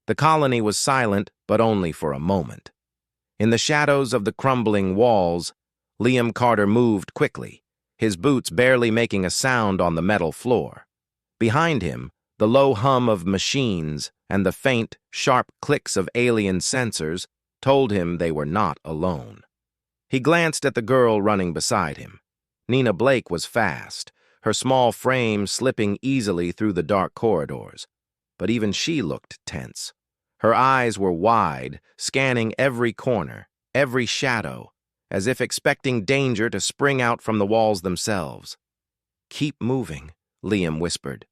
The colony was silent, but only for a moment. In the shadows of the crumbling walls, Liam Carter moved quickly, his boots barely making a sound on the metal floor. Behind him, the low hum of machines and the faint, sharp clicks of alien sensors told him they were not alone. He glanced at the girl running beside him. Nina Blake was fast, her small frame slipping easily through the dark corridors. But even she looked tense. Her eyes were wide, scanning every corner, every shadow, as if expecting danger to spring out from the walls themselves. "Keep moving," Liam whispered.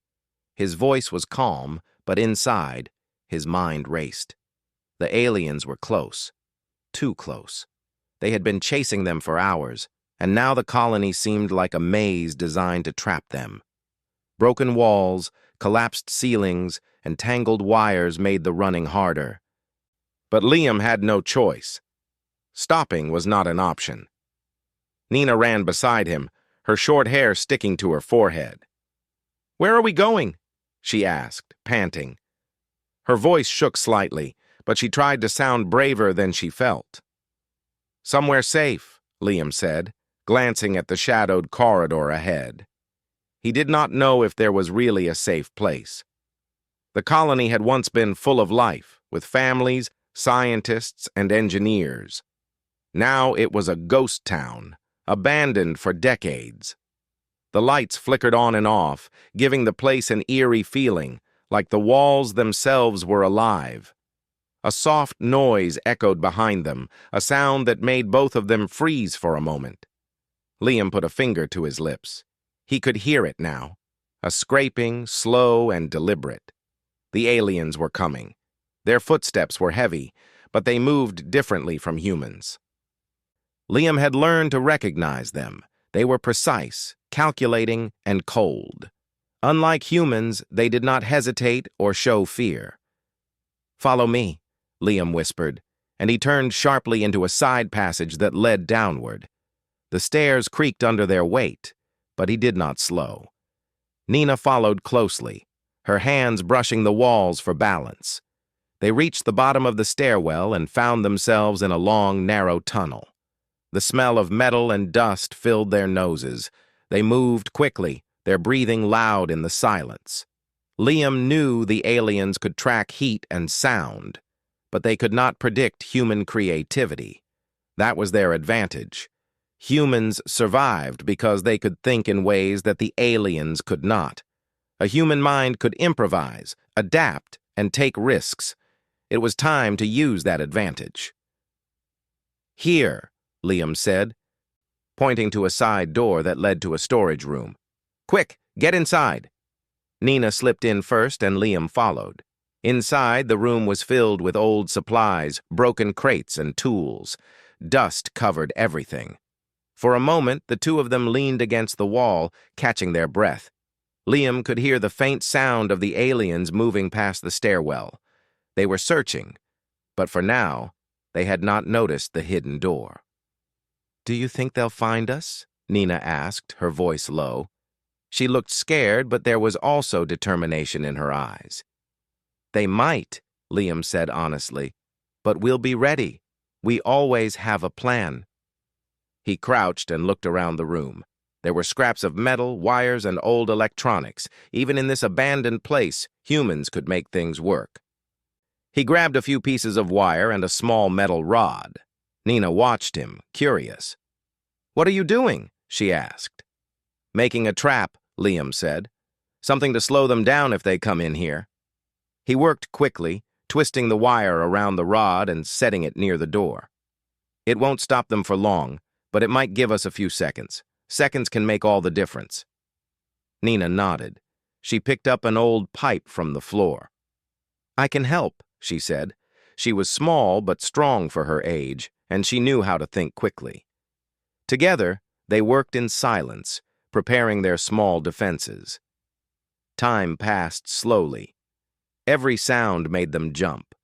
His voice was calm, but inside, his mind raced. The aliens were close. Too close. They had been chasing them for hours, and now the colony seemed like a maze designed to trap them. Broken walls, collapsed ceilings, and tangled wires made the running harder. But Liam had no choice. Stopping was not an option. Nina ran beside him, her short hair sticking to her forehead. "Where are we going?" she asked, panting. Her voice shook slightly, but she tried to sound braver than she felt. "Somewhere safe," Liam said, glancing at the shadowed corridor ahead. He did not know if there was really a safe place. The colony had once been full of life, with families, scientists, and engineers. Now it was a ghost town, abandoned for decades. The lights flickered on and off, giving the place an eerie feeling, like the walls themselves were alive. A soft noise echoed behind them, a sound that made both of them freeze for a moment. Liam put a finger to his lips. He could hear it now, a scraping, slow and deliberate. The aliens were coming. Their footsteps were heavy, but they moved differently from humans. Liam had learned to recognize them. They were precise, calculating, and cold. Unlike humans, they did not hesitate or show fear. "Follow me," Liam whispered, and he turned sharply into a side passage that led downward. The stairs creaked under their weight, but he did not slow. Nina followed closely, her hands brushing the walls for balance. They reached the bottom of the stairwell and found themselves in a long, narrow tunnel. The smell of metal and dust filled their noses. They moved quickly, their breathing loud in the silence. Liam knew the aliens could track heat and sound, but they could not predict human creativity. That was their advantage. Humans survived because they could think in ways that the aliens could not. A human mind could improvise, adapt, and take risks. It was time to use that advantage. "Here," Liam said, pointing to a side door that led to a storage room. "Quick, get inside." Nina slipped in first and Liam followed. Inside, the room was filled with old supplies, broken crates, and tools. Dust covered everything. For a moment, the two of them leaned against the wall, catching their breath. Liam could hear the faint sound of the aliens moving past the stairwell. They were searching, but for now, they had not noticed the hidden door. "Do you think they'll find us?" Nina asked, her voice low. She looked scared, but there was also determination in her eyes. "They might," Liam said honestly, "but we'll be ready. We always have a plan." He crouched and looked around the room. There were scraps of metal, wires, and old electronics. Even in this abandoned place, humans could make things work. He grabbed a few pieces of wire and a small metal rod. Nina watched him, curious. "What are you doing?" she asked. "Making a trap," Liam said. "Something to slow them down if they come in here." He worked quickly, twisting the wire around the rod and setting it near the door. "It won't stop them for long, but it might give us a few seconds. Seconds can make all the difference." Nina nodded. She picked up an old pipe from the floor. "I can help," she said. She was small but strong for her age, and she knew how to think quickly. Together, they worked in silence, preparing their small defenses. Time passed slowly. Every sound made them jump.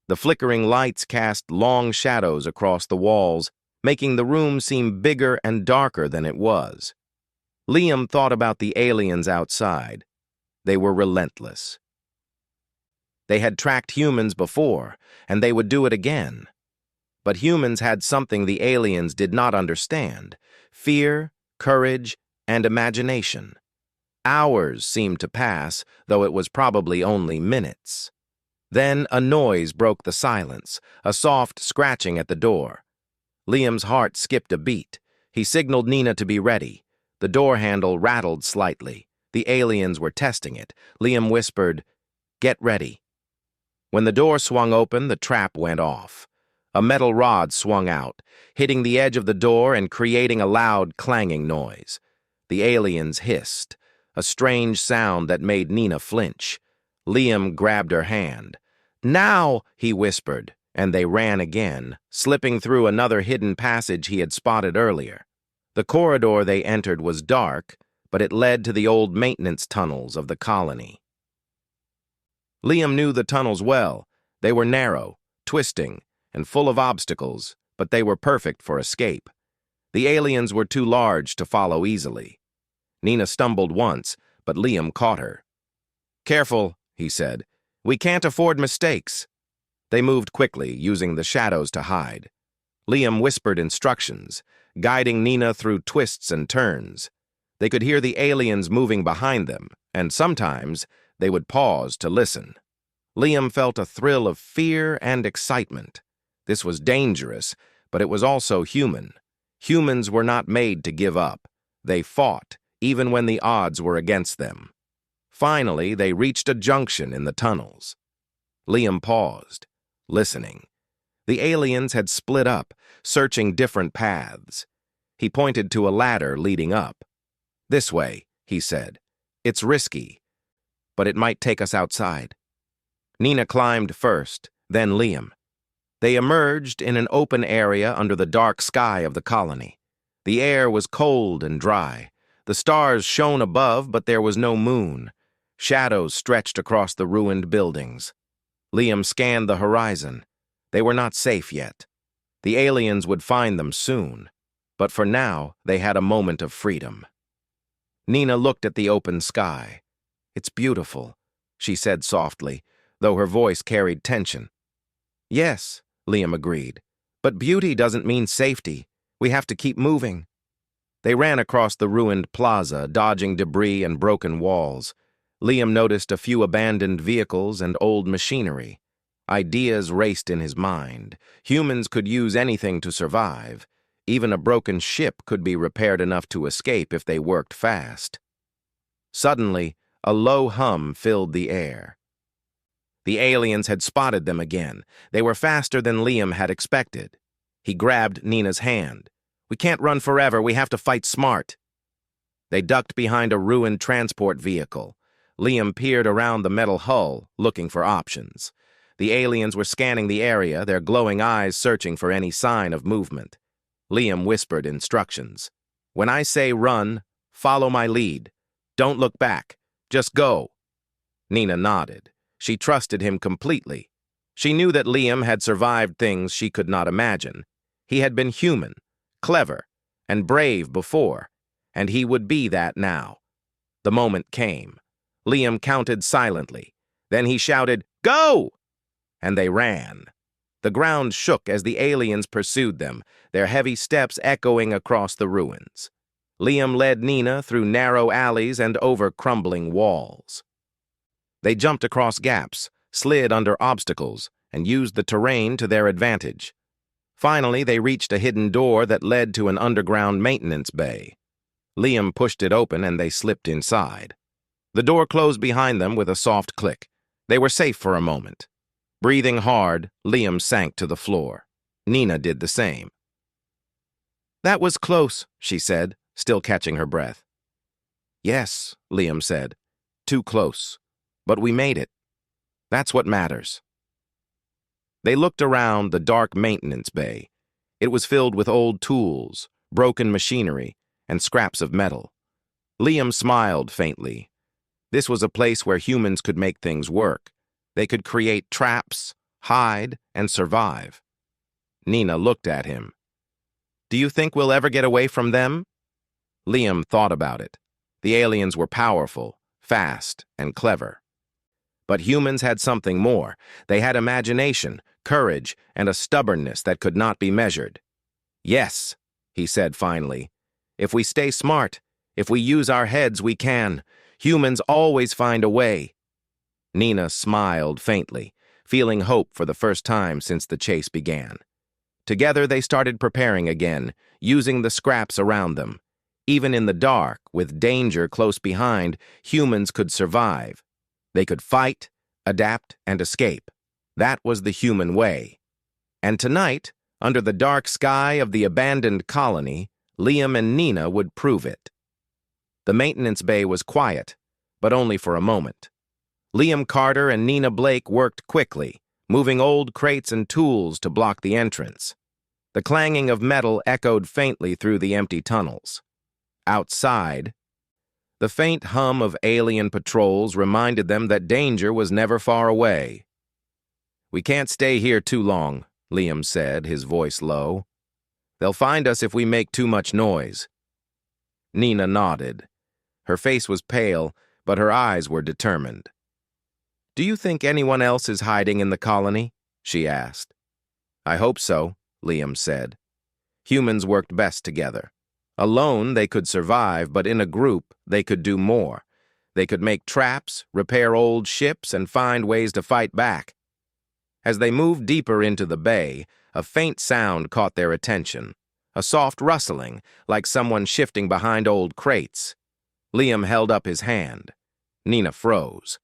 The flickering lights cast long shadows across the walls, making the room seem bigger and darker than it was. Liam thought about the aliens outside. They were relentless. They had tracked humans before, and they would do it again. But humans had something the aliens did not understand: fear, courage, and imagination. Hours seemed to pass, though it was probably only minutes. Then a noise broke the silence, a soft scratching at the door. Liam's heart skipped a beat. He signaled Nina to be ready. The door handle rattled slightly. The aliens were testing it. Liam whispered, "Get ready." When the door swung open, the trap went off. A metal rod swung out, hitting the edge of the door and creating a loud, clanging noise. The aliens hissed, a strange sound that made Nina flinch. Liam grabbed her hand. "Now," he whispered, and they ran again, slipping through another hidden passage he had spotted earlier. The corridor they entered was dark, but it led to the old maintenance tunnels of the colony. Liam knew the tunnels well. They were narrow, twisting, and full of obstacles, but they were perfect for escape. The aliens were too large to follow easily. Nina stumbled once, but Liam caught her. "Careful," he said. "We can't afford mistakes." They moved quickly, using the shadows to hide. Liam whispered instructions, guiding Nina through twists and turns. They could hear the aliens moving behind them, and sometimes they would pause to listen. Liam felt a thrill of fear and excitement. This was dangerous, but it was also human. Humans were not made to give up. They fought, even when the odds were against them. Finally, they reached a junction in the tunnels. Liam paused, listening. The aliens had split up, searching different paths. He pointed to a ladder leading up. "This way," he said. "It's risky, but it might take us outside." Nina climbed first, then Liam. They emerged in an open area under the dark sky of the colony. The air was cold and dry. The stars shone above, but there was no moon. Shadows stretched across the ruined buildings. Liam scanned the horizon. They were not safe yet. The aliens would find them soon, but for now they had a moment of freedom. Nina looked at the open sky. "It's beautiful," she said softly, though her voice carried tension. "Yes," Liam agreed, "but beauty doesn't mean safety. We have to keep moving." They ran across the ruined plaza, dodging debris and broken walls. Liam noticed a few abandoned vehicles and old machinery. Ideas raced in his mind. Humans could use anything to survive. Even a broken ship could be repaired enough to escape if they worked fast. Suddenly, a low hum filled the air. The aliens had spotted them again. They were faster than Liam had expected. He grabbed Nina's hand. "We can't run forever. We have to fight smart." They ducked behind a ruined transport vehicle. Liam peered around the metal hull, looking for options. The aliens were scanning the area, their glowing eyes searching for any sign of movement. Liam whispered instructions. "When I say run, follow my lead. Don't look back. Just go." Nina nodded. She trusted him completely. She knew that Liam had survived things she could not imagine. He had been human, clever, and brave before, and he would be that now. The moment came. Liam counted silently. Then he shouted, "Go!" And they ran. The ground shook as the aliens pursued them, their heavy steps echoing across the ruins. Liam led Nina through narrow alleys and over crumbling walls. They jumped across gaps, slid under obstacles, and used the terrain to their advantage. Finally, they reached a hidden door that led to an underground maintenance bay. Liam pushed it open and they slipped inside. The door closed behind them with a soft click. They were safe for a moment. Breathing hard, Liam sank to the floor. Nina did the same. "That was close," she said, still catching her breath. "Yes," Liam said, "too close. But we made it. That's what matters." They looked around the dark maintenance bay. It was filled with old tools, broken machinery, and scraps of metal. Liam smiled faintly. This was a place where humans could make things work. They could create traps, hide, and survive. Nina looked at him. "Do you think we'll ever get away from them?" Liam thought about it. The aliens were powerful, fast, and clever. But humans had something more. They had imagination, courage, and a stubbornness that could not be measured. "Yes," he said finally. "If we stay smart, if we use our heads, we can. Humans always find a way." Nina smiled faintly, feeling hope for the first time since the chase began. Together they started preparing again, using the scraps around them. Even in the dark, with danger close behind, humans could survive. They could fight, adapt, and escape. That was the human way. And tonight, under the dark sky of the abandoned colony, Liam and Nina would prove it. The maintenance bay was quiet, but only for a moment. Liam Carter and Nina Blake worked quickly, moving old crates and tools to block the entrance. The clanging of metal echoed faintly through the empty tunnels. Outside, the faint hum of alien patrols reminded them that danger was never far away. "We can't stay here too long," Liam said, his voice low. "They'll find us if we make too much noise." Nina nodded. Her face was pale, but her eyes were determined. "Do you think anyone else is hiding in the colony?" she asked. "I hope so," Liam said. Humans worked best together. Alone, they could survive, but in a group, they could do more. They could make traps, repair old ships, and find ways to fight back. As they moved deeper into the bay, a faint sound caught their attention. A soft rustling, like someone shifting behind old crates. Liam held up his hand. Nina froze.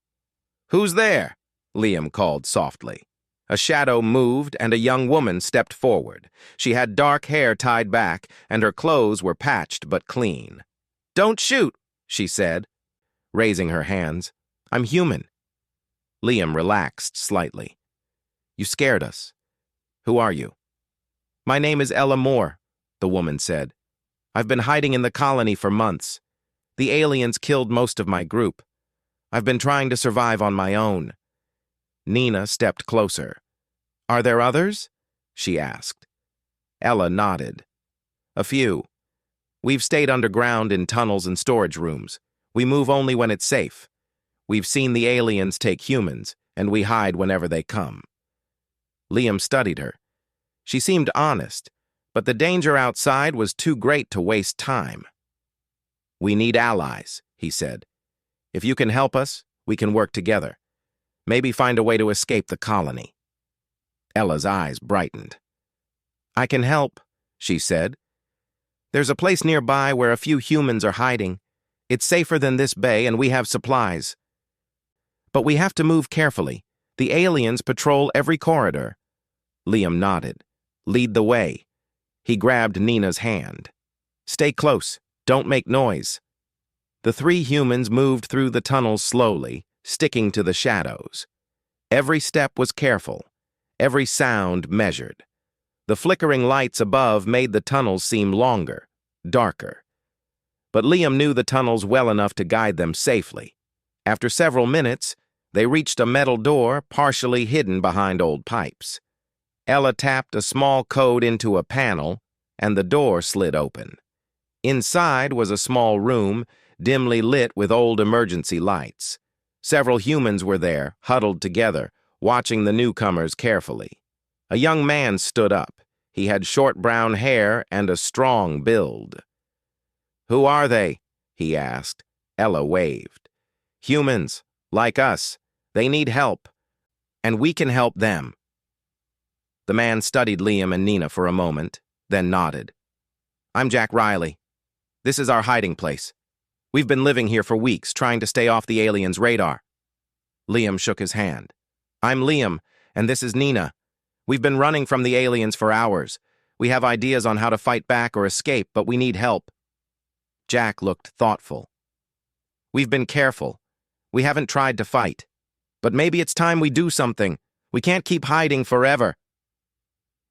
"Who's there?" Liam called softly. A shadow moved, and a young woman stepped forward. She had dark hair tied back, and her clothes were patched but clean. "Don't shoot," she said, raising her hands. "I'm human." Liam relaxed slightly. "You scared us. Who are you?" "My name is Ella Moore," the woman said. "I've been hiding in the colony for months. The aliens killed most of my group. I've been trying to survive on my own." Nina stepped closer. "Are there others?" she asked. Ella nodded. "A few. We've stayed underground in tunnels and storage rooms. We move only when it's safe. We've seen the aliens take humans, and we hide whenever they come." Liam studied her. She seemed honest, but the danger outside was too great to waste time. "We need allies," he said. "If you can help us, we can work together. Maybe find a way to escape the colony." Ella's eyes brightened. "I can help," she said. "There's a place nearby where a few humans are hiding. It's safer than this bay, and we have supplies. But we have to move carefully. The aliens patrol every corridor." Liam nodded. "Lead the way." He grabbed Nina's hand. "Stay close. Don't make noise." The three humans moved through the tunnels slowly, sticking to the shadows. Every step was careful, every sound measured. The flickering lights above made the tunnels seem longer, darker. But Liam knew the tunnels well enough to guide them safely. After several minutes, they reached a metal door partially hidden behind old pipes. Ella tapped a small code into a panel, and the door slid open. Inside was a small room, dimly lit with old emergency lights. Several humans were there, huddled together, watching the newcomers carefully. A young man stood up. He had short brown hair and a strong build. "Who are they?" he asked. Ella waved. "Humans, like us. They need help, and we can help them." The man studied Liam and Nina for a moment, then nodded. "I'm Jack Riley. This is our hiding place. We've been living here for weeks, trying to stay off the aliens' radar." Liam shook his hand. "I'm Liam, and this is Nina. We've been running from the aliens for hours. We have ideas on how to fight back or escape, but we need help." Jack looked thoughtful. "We've been careful. We haven't tried to fight. But maybe it's time we do something. We can't keep hiding forever."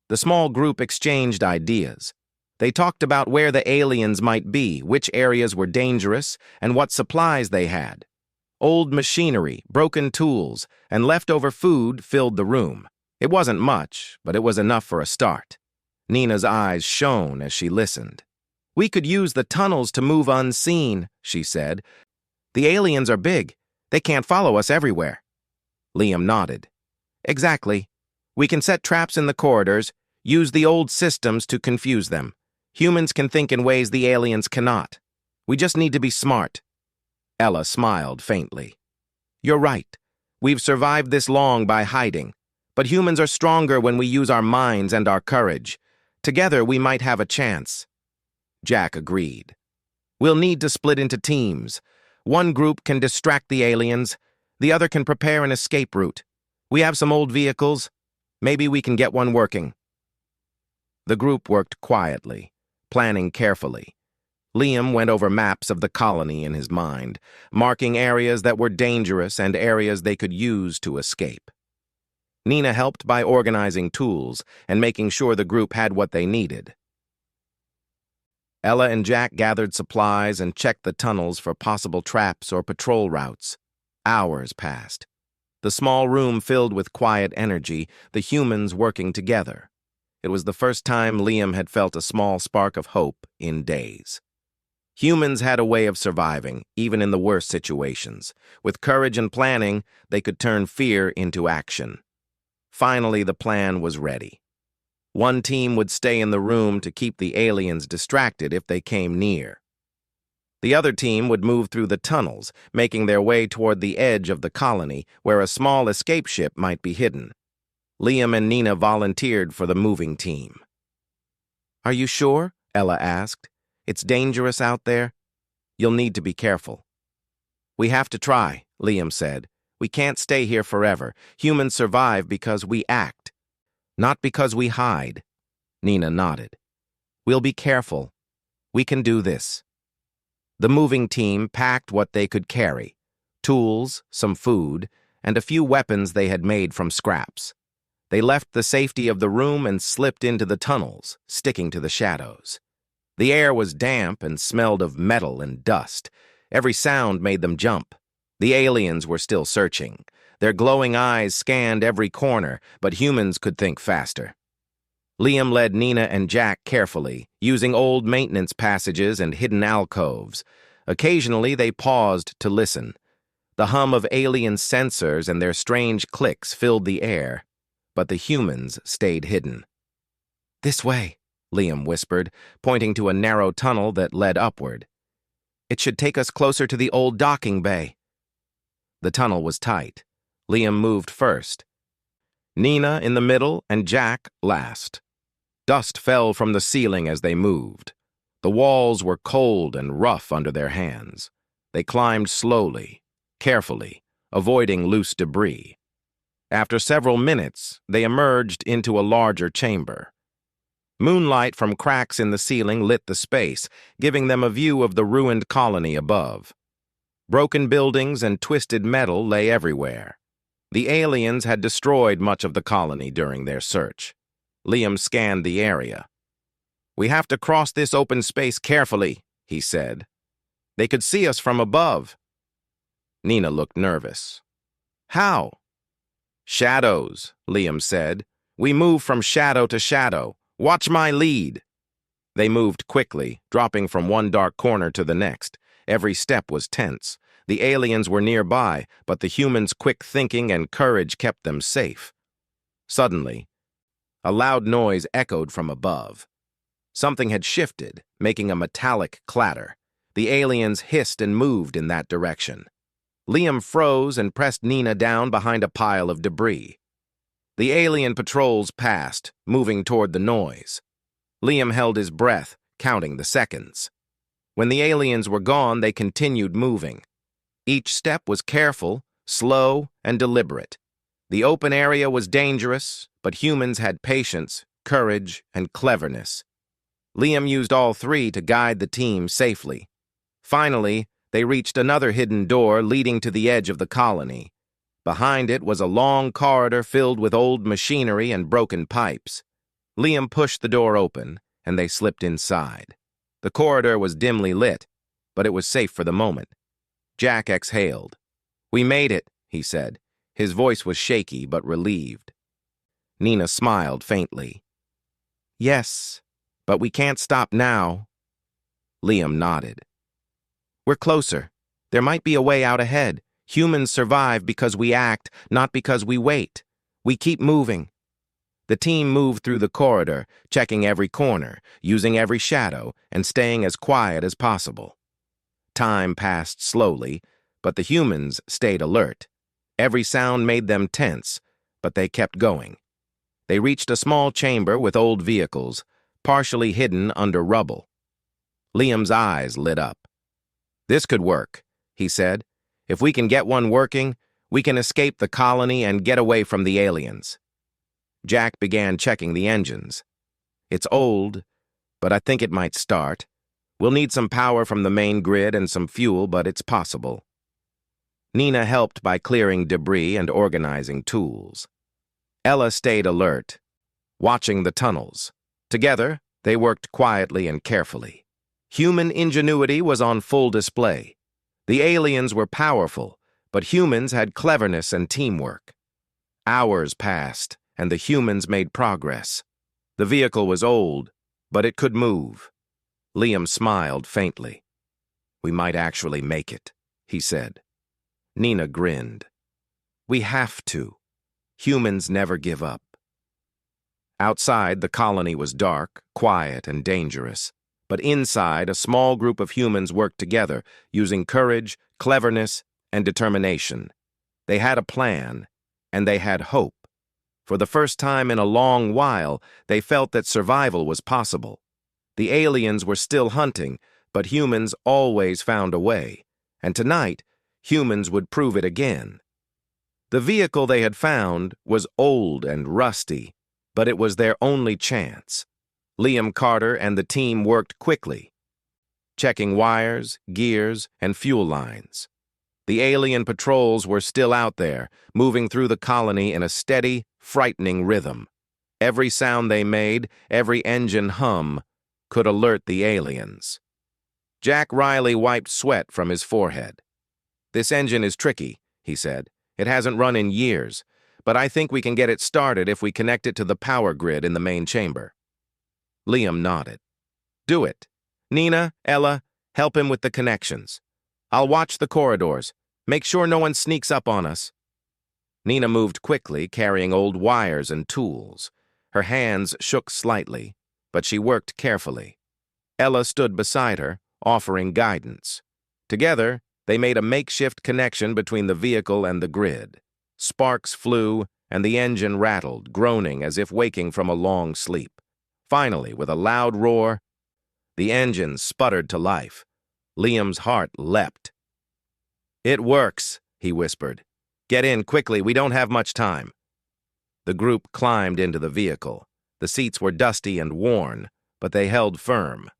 The small group exchanged ideas. They talked about where the aliens might be, which areas were dangerous, and what supplies they had. Old machinery, broken tools, and leftover food filled the room. It wasn't much, but it was enough for a start. Nina's eyes shone as she listened. "We could use the tunnels to move unseen," she said. "The aliens are big. They can't follow us everywhere." Liam nodded. Exactly. We can set traps in the corridors, use the old systems to confuse them. Humans can think in ways the aliens cannot. We just need to be smart. Ella smiled faintly. You're right. We've survived this long by hiding. But humans are stronger when we use our minds and our courage. Together we might have a chance. Jack agreed. We'll need to split into teams. One group can distract the aliens. The other can prepare an escape route. We have some old vehicles. Maybe we can get one working. The group worked quietly, planning carefully. Liam went over maps of the colony in his mind, marking areas that were dangerous and areas they could use to escape. Nina helped by organizing tools and making sure the group had what they needed. Ella and Jack gathered supplies and checked the tunnels for possible traps or patrol routes. Hours passed. The small room filled with quiet energy, the humans working together. It was the first time Liam had felt a small spark of hope in days. Humans had a way of surviving, even in the worst situations. With courage and planning, they could turn fear into action. Finally, the plan was ready. One team would stay in the room to keep the aliens distracted if they came near. The other team would move through the tunnels, making their way toward the edge of the colony, where a small escape ship might be hidden. Liam and Nina volunteered for the moving team. Are you sure? Ella asked. It's dangerous out there. You'll need to be careful. We have to try, Liam said. We can't stay here forever. Humans survive because we act, not because we hide. Nina nodded. We'll be careful. We can do this. The moving team packed what they could carry: tools, some food, and a few weapons they had made from scraps. They left the safety of the room and slipped into the tunnels, sticking to the shadows. The air was damp and smelled of metal and dust. Every sound made them jump. The aliens were still searching. Their glowing eyes scanned every corner, but humans could think faster. Liam led Nina and Jack carefully, using old maintenance passages and hidden alcoves. Occasionally, they paused to listen. The hum of alien sensors and their strange clicks filled the air, but the humans stayed hidden. This way, Liam whispered, pointing to a narrow tunnel that led upward. It should take us closer to the old docking bay. The tunnel was tight. Liam moved first. Nina in the middle and Jack last. Dust fell from the ceiling as they moved. The walls were cold and rough under their hands. They climbed slowly, carefully, avoiding loose debris. After several minutes, they emerged into a larger chamber. Moonlight from cracks in the ceiling lit the space, giving them a view of the ruined colony above. Broken buildings and twisted metal lay everywhere. The aliens had destroyed much of the colony during their search. Liam scanned the area. We have to cross this open space carefully, he said. They could see us from above. Nina looked nervous. How? Shadows, Liam said. We move from shadow to shadow. Watch my lead. They moved quickly, dropping from one dark corner to the next. Every step was tense. The aliens were nearby, but the humans' quick thinking and courage kept them safe. Suddenly, a loud noise echoed from above. Something had shifted, making a metallic clatter. The aliens hissed and moved in that direction. Liam froze and pressed Nina down behind a pile of debris. The alien patrols passed, moving toward the noise. Liam held his breath, counting the seconds. When the aliens were gone, they continued moving. Each step was careful, slow, and deliberate. The open area was dangerous, but humans had patience, courage, and cleverness. Liam used all three to guide the team safely. Finally, they reached another hidden door leading to the edge of the colony. Behind it was a long corridor filled with old machinery and broken pipes. Liam pushed the door open, and they slipped inside. The corridor was dimly lit, but it was safe for the moment. Jack exhaled. We made it, he said. His voice was shaky but relieved. Nina smiled faintly. Yes, but we can't stop now. Liam nodded. We're closer. There might be a way out ahead. Humans survive because we act, not because we wait. We keep moving. The team moved through the corridor, checking every corner, using every shadow, and staying as quiet as possible. Time passed slowly, but the humans stayed alert. Every sound made them tense, but they kept going. They reached a small chamber with old vehicles, partially hidden under rubble. Liam's eyes lit up. "This could work," he said. "If we can get one working, we can escape the colony and get away from the aliens." Jack began checking the engines. "It's old, but I think it might start. We'll need some power from the main grid and some fuel, but it's possible." Nina helped by clearing debris and organizing tools. Ella stayed alert, watching the tunnels. Together, they worked quietly and carefully. Human ingenuity was on full display. The aliens were powerful, but humans had cleverness and teamwork. Hours passed, and the humans made progress. The vehicle was old, but it could move. Liam smiled faintly. "We might actually make it," he said. Nina grinned. "We have to. Humans never give up." Outside, the colony was dark, quiet, and dangerous. But inside, a small group of humans worked together, using courage, cleverness, and determination. They had a plan, and they had hope. For the first time in a long while, they felt that survival was possible. The aliens were still hunting, but humans always found a way. And tonight, humans would prove it again. The vehicle they had found was old and rusty, but it was their only chance. Liam Carter and the team worked quickly, checking wires, gears, and fuel lines. The alien patrols were still out there, moving through the colony in a steady, frightening rhythm. Every sound they made, every engine hum, could alert the aliens. Jack Riley wiped sweat from his forehead. "This engine is tricky," he said. "It hasn't run in years, but I think we can get it started if we connect it to the power grid in the main chamber." Liam nodded. "Do it. Nina, Ella, help him with the connections. I'll watch the corridors. Make sure no one sneaks up on us." Nina moved quickly, carrying old wires and tools. Her hands shook slightly, but she worked carefully. Ella stood beside her, offering guidance. Together, they made a makeshift connection between the vehicle and the grid. Sparks flew, and the engine rattled, groaning as if waking from a long sleep. Finally, with a loud roar, the engine sputtered to life. Liam's heart leapt. "It works," he whispered. "Get in quickly, we don't have much time." The group climbed into the vehicle. The seats were dusty and worn, but they held firm.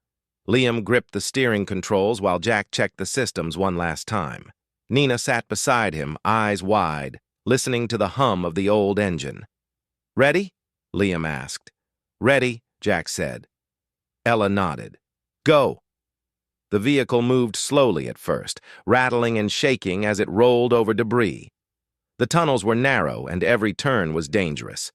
Liam gripped the steering controls while Jack checked the systems one last time. Nina sat beside him, eyes wide, listening to the hum of the old engine. "Ready?" Liam asked. "Ready," Jack said. Ella nodded. "Go." The vehicle moved slowly at first, rattling and shaking as it rolled over debris. The tunnels were narrow, and every turn was dangerous.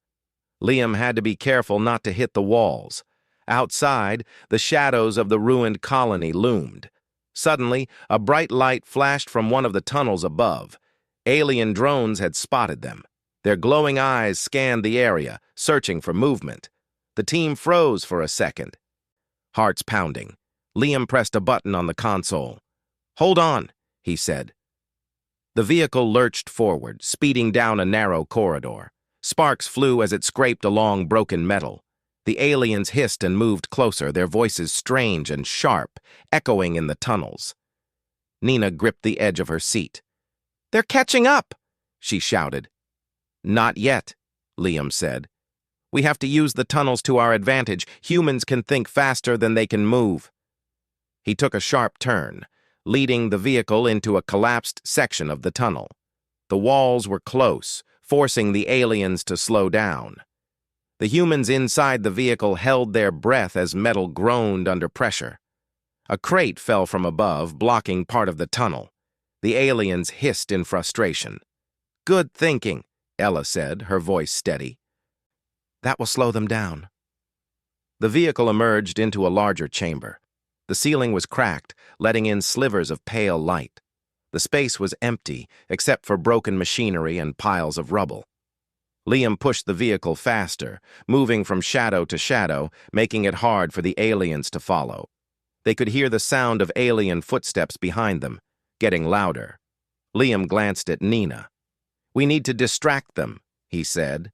Liam had to be careful not to hit the walls. Outside, the shadows of the ruined colony loomed. Suddenly, a bright light flashed from one of the tunnels above. Alien drones had spotted them. Their glowing eyes scanned the area, searching for movement. The team froze for a second. Hearts pounding. Liam pressed a button on the console. "Hold on," he said. The vehicle lurched forward, speeding down a narrow corridor. Sparks flew as it scraped along broken metal. The aliens hissed and moved closer, their voices strange and sharp, echoing in the tunnels. Nina gripped the edge of her seat. "They're catching up!" she shouted. "Not yet," Liam said. "We have to use the tunnels to our advantage. Humans can think faster than they can move." He took a sharp turn, leading the vehicle into a collapsed section of the tunnel. The walls were close, forcing the aliens to slow down. The humans inside the vehicle held their breath as metal groaned under pressure. A crate fell from above, blocking part of the tunnel. The aliens hissed in frustration. "Good thinking," Ella said, her voice steady. "That will slow them down." The vehicle emerged into a larger chamber. The ceiling was cracked, letting in slivers of pale light. The space was empty, except for broken machinery and piles of rubble. Liam pushed the vehicle faster, moving from shadow to shadow, making it hard for the aliens to follow. They could hear the sound of alien footsteps behind them, getting louder. Liam glanced at Nina. "We need to distract them," he said.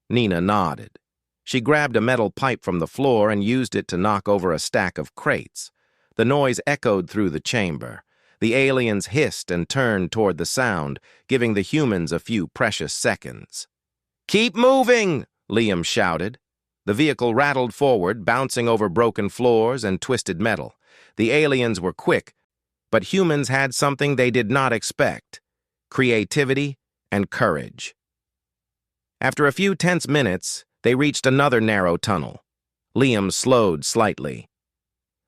Nina nodded. She grabbed a metal pipe from the floor and used it to knock over a stack of crates. The noise echoed through the chamber. The aliens hissed and turned toward the sound, giving the humans a few precious seconds. "Keep moving!" Liam shouted. The vehicle rattled forward, bouncing over broken floors and twisted metal. The aliens were quick, but humans had something they did not expect: creativity and courage. After a few tense minutes, they reached another narrow tunnel. Liam slowed slightly.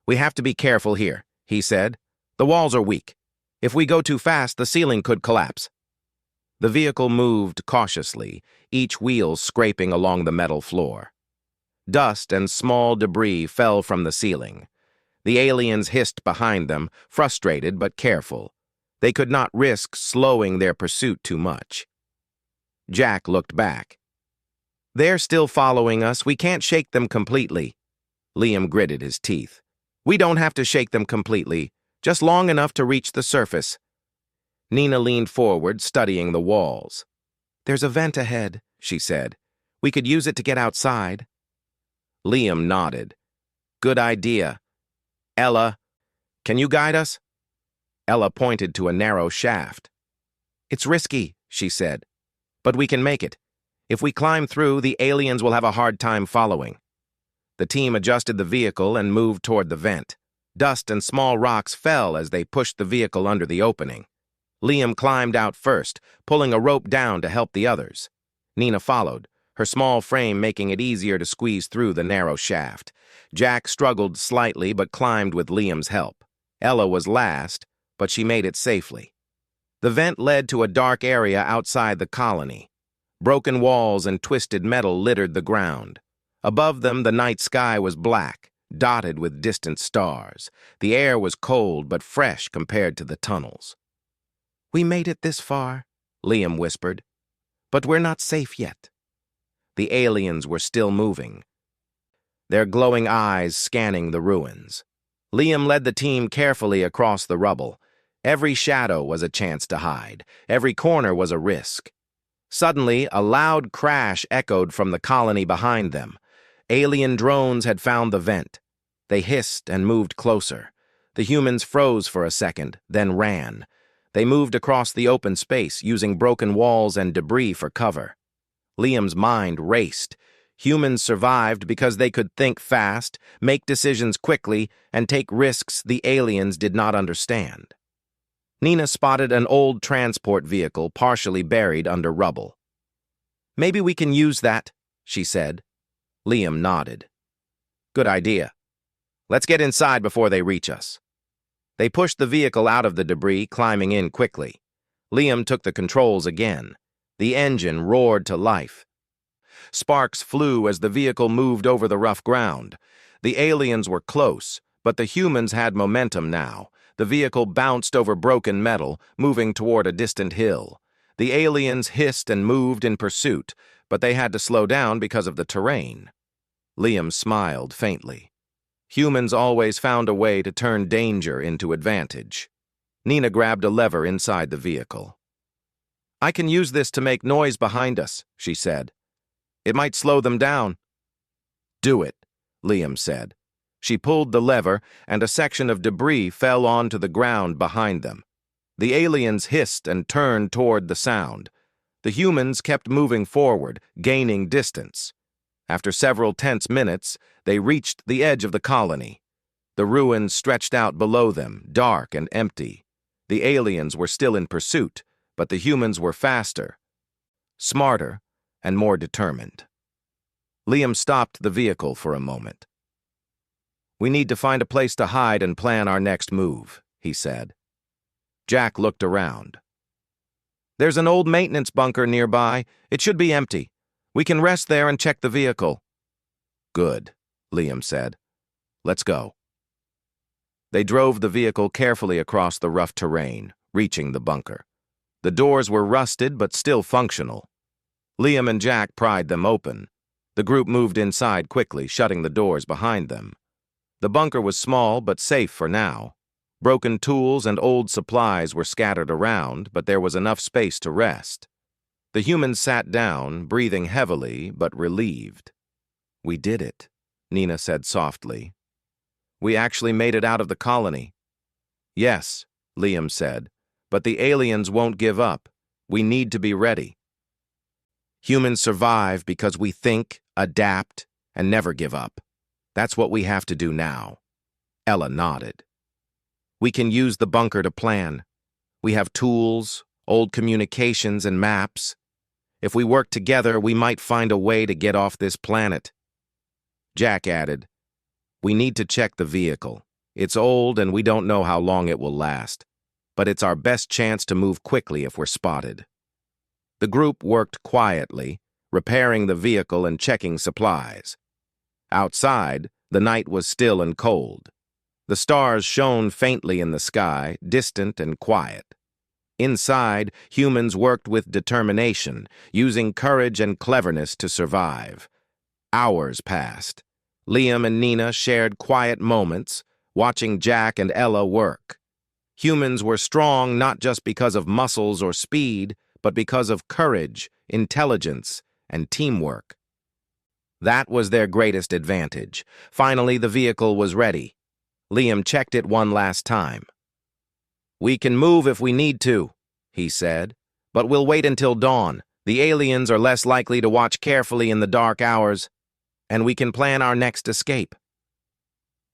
"We have to be careful here," he said. "The walls are weak. If we go too fast, the ceiling could collapse." The vehicle moved cautiously, each wheel scraping along the metal floor. Dust and small debris fell from the ceiling. The aliens hissed behind them, frustrated but careful. They could not risk slowing their pursuit too much. Jack looked back. "They're still following us. We can't shake them completely." Liam gritted his teeth. "We don't have to shake them completely, just long enough to reach the surface." Nina leaned forward, studying the walls. "There's a vent ahead," she said. "We could use it to get outside." Liam nodded. "Good idea. Ella, can you guide us?" Ella pointed to a narrow shaft. "It's risky," she said, "but we can make it. If we climb through, the aliens will have a hard time following." The team adjusted the vehicle and moved toward the vent. Dust and small rocks fell as they pushed the vehicle under the opening. Liam climbed out first, pulling a rope down to help the others. Nina followed, her small frame making it easier to squeeze through the narrow shaft. Jack struggled slightly but climbed with Liam's help. Ella was last, but she made it safely. The vent led to a dark area outside the colony. Broken walls and twisted metal littered the ground. Above them, the night sky was black, dotted with distant stars. The air was cold but fresh compared to the tunnels. "We made it this far," Liam whispered, "but we're not safe yet." The aliens were still moving, their glowing eyes scanning the ruins. Liam led the team carefully across the rubble. Every shadow was a chance to hide. Every corner was a risk. Suddenly, a loud crash echoed from the colony behind them. Alien drones had found the vent. They hissed and moved closer. The humans froze for a second, then ran. They moved across the open space, using broken walls and debris for cover. Liam's mind raced. Humans survived because they could think fast, make decisions quickly, and take risks the aliens did not understand. Nina spotted an old transport vehicle partially buried under rubble. "Maybe we can use that," she said. Liam nodded. "Good idea. Let's get inside before they reach us." They pushed the vehicle out of the debris, climbing in quickly. Liam took the controls again. The engine roared to life. Sparks flew as the vehicle moved over the rough ground. The aliens were close, but the humans had momentum now. The vehicle bounced over broken metal, moving toward a distant hill. The aliens hissed and moved in pursuit, but they had to slow down because of the terrain. Liam smiled faintly. Humans always found a way to turn danger into advantage. Nina grabbed a lever inside the vehicle. "I can use this to make noise behind us," she said. "It might slow them down." "Do it," Liam said. She pulled the lever, and a section of debris fell onto the ground behind them. The aliens hissed and turned toward the sound. The humans kept moving forward, gaining distance. After several tense minutes, they reached the edge of the colony. The ruins stretched out below them, dark and empty. The aliens were still in pursuit, but the humans were faster, smarter, and more determined. Liam stopped the vehicle for a moment. "We need to find a place to hide and plan our next move," he said. Jack looked around. "There's an old maintenance bunker nearby. It should be empty. We can rest there and check the vehicle." "Good," Liam said. "Let's go." They drove the vehicle carefully across the rough terrain, reaching the bunker. The doors were rusted but still functional. Liam and Jack pried them open. The group moved inside quickly, shutting the doors behind them. The bunker was small but safe for now. Broken tools and old supplies were scattered around, but there was enough space to rest. The humans sat down, breathing heavily but relieved. "We did it," Nina said softly. "We actually made it out of the colony." "Yes," Liam said, "but the aliens won't give up. We need to be ready." Humans survive because we think, adapt, and never give up. That's what we have to do now. Ella nodded. "We can use the bunker to plan. We have tools, old communications, and maps. If we work together, we might find a way to get off this planet." Jack added, "We need to check the vehicle. It's old and we don't know how long it will last, but it's our best chance to move quickly if we're spotted." The group worked quietly, repairing the vehicle and checking supplies. Outside, the night was still and cold. The stars shone faintly in the sky, distant and quiet. Inside, humans worked with determination, using courage and cleverness to survive. Hours passed. Liam and Nina shared quiet moments, watching Jack and Ella work. Humans were strong not just because of muscles or speed, but because of courage, intelligence, and teamwork. That was their greatest advantage. Finally, the vehicle was ready. Liam checked it one last time. "We can move if we need to," he said, "but we'll wait until dawn. The aliens are less likely to watch carefully in the dark hours, and we can plan our next escape."